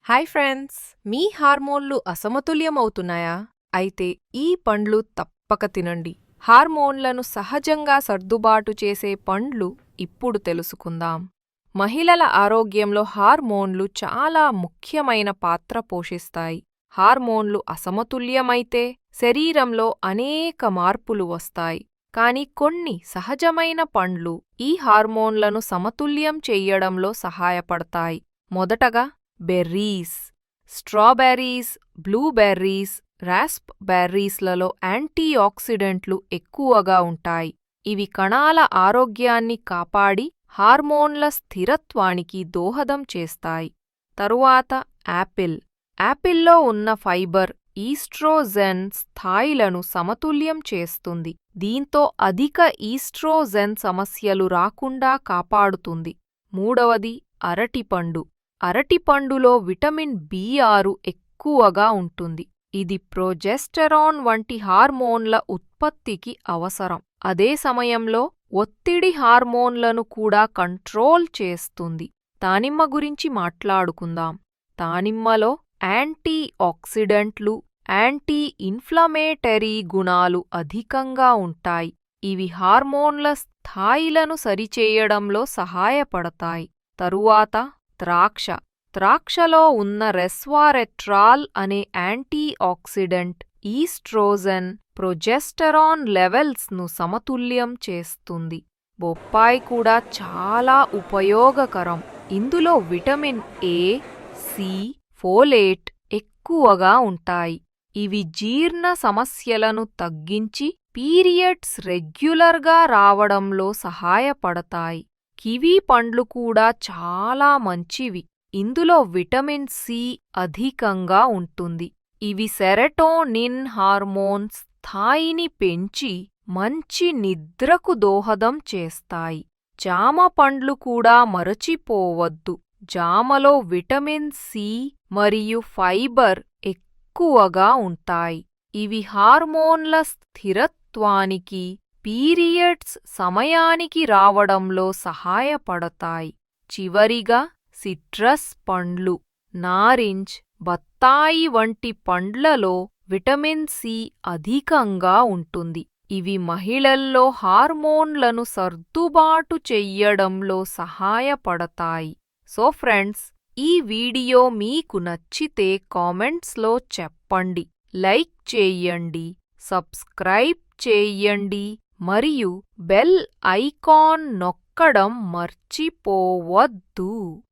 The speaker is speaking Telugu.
Hi friends! మీ హార్మోన్లు అసమతుల్యమవుతున్నాయా? అయితే ఈ పండ్లు తప్పక తినండి. హార్మోన్లను సహజంగా సర్దుబాటు చేసే పండ్లు ఇప్పుడు తెలుసుకుందాం. మహిళల ఆరోగ్యంలో హార్మోన్లు చాలా ముఖ్యమైన పాత్ర పోషిస్తాయి. హార్మోన్లు అసమతుల్యమైతే శరీరంలో అనేక మార్పులు వస్తాయి. కానీ కొన్ని సహజమైన పండ్లు ఈ హార్మోన్లను సమతుల్యం చెయ్యడంలో సహాయపడతాయి. మొదటగా బెర్రీస్. స్ట్రాబెర్రీస్, బ్లూబెర్రీస్, రాస్ప్బెర్రీస్లలో యాంటీఆక్సిడెంట్లు ఎక్కువగా ఉంటాయి. ఇవి కణాల ఆరోగ్యాన్ని కాపాడి హార్మోన్ల స్థిరత్వానికి దోహదం చేస్తాయి. తరువాత యాపిల్. యాపిల్లో ఉన్న ఫైబర్ ఈస్ట్రోజెన్ స్థాయిలను సమతుల్యం చేస్తుంది. దీంతో అధిక ఈస్ట్రోజెన్ సమస్యలు రాకుండా కాపాడుతుంది. మూడవది అరటిపండు. అరటిపండులో విటమిన్ B6 ఎక్కువగా ఉంటుంది. ఇది ప్రొజెస్టెరాన్ వంటి హార్మోన్ల ఉత్పత్తికి అవసరం. అదే సమయంలో ఒత్తిడి హార్మోన్లను కూడా కంట్రోల్ చేస్తుంది. దానిమ్మ గురించి మాట్లాడుకుందాం. దానిమ్మలో యాంటీ ఆక్సిడెంట్లు, యాంటీ ఇన్ఫ్లమేటరీ గుణాలు అధికంగా ఉంటాయి. ఇవి హార్మోన్ల స్థాయిలను సరిచేయడంలో సహాయపడతాయి. తరువాత ద్రాక్ష. ద్రాక్షలో ఉన్న రెస్వారెట్రాల్ అనే యాంటీ ఆక్సిడెంట్ ఈస్ట్రోజెన్, ప్రొజెస్టెరాన్ లెవెల్స్ను సమతుల్యం చేస్తుంది. బొప్పాయి కూడా చాలా ఉపయోగకరం. ఇందులో విటమిన్ A, C, ఫోలేట్ ఎక్కువగా ఉంటాయి. ఇవి జీర్ణ సమస్యలను తగ్గించి పీరియడ్స్ రెగ్యులర్గా రావడంలో సహాయపడతాయి. కివీ పండ్లు కూడా చాలా మంచివి. ఇందులో విటమిన్ C అధికంగా ఉంటుంది. ఇవి సెరటోనిన్ హార్మోన్ స్థాయిని పెంచి మంచి నిద్రకు దోహదం చేస్తాయి. జామ పండ్లు కూడా మరచిపోవద్దు. జామలో విటమిన్ C మరియు ఫైబర్ ఎక్కువగా ఉంటాయి. ఇవి హార్మోన్ల స్థిరత్వానికి, పీరియడ్స్ సమయానికి రావడంలో సహాయపడతాయి. చివరిగా సిట్రస్ పండ్లు. నారింజ్, బత్తాయి వంటి పండ్లలో విటమిన్ C అధికంగా ఉంటుంది. ఇవి మహిళల్లో హార్మోన్లను సర్దుబాటు చెయ్యడంలో సహాయపడతాయి. సో ఫ్రెండ్స్, ఈ వీడియో మీకు నచ్చితే కామెంట్స్లో చెప్పండి, లైక్ చేయండి, సబ్స్క్రైబ్ చేయండి మరియు బెల్ ఐకాన్ నొక్కడం మర్చిపోవద్దు.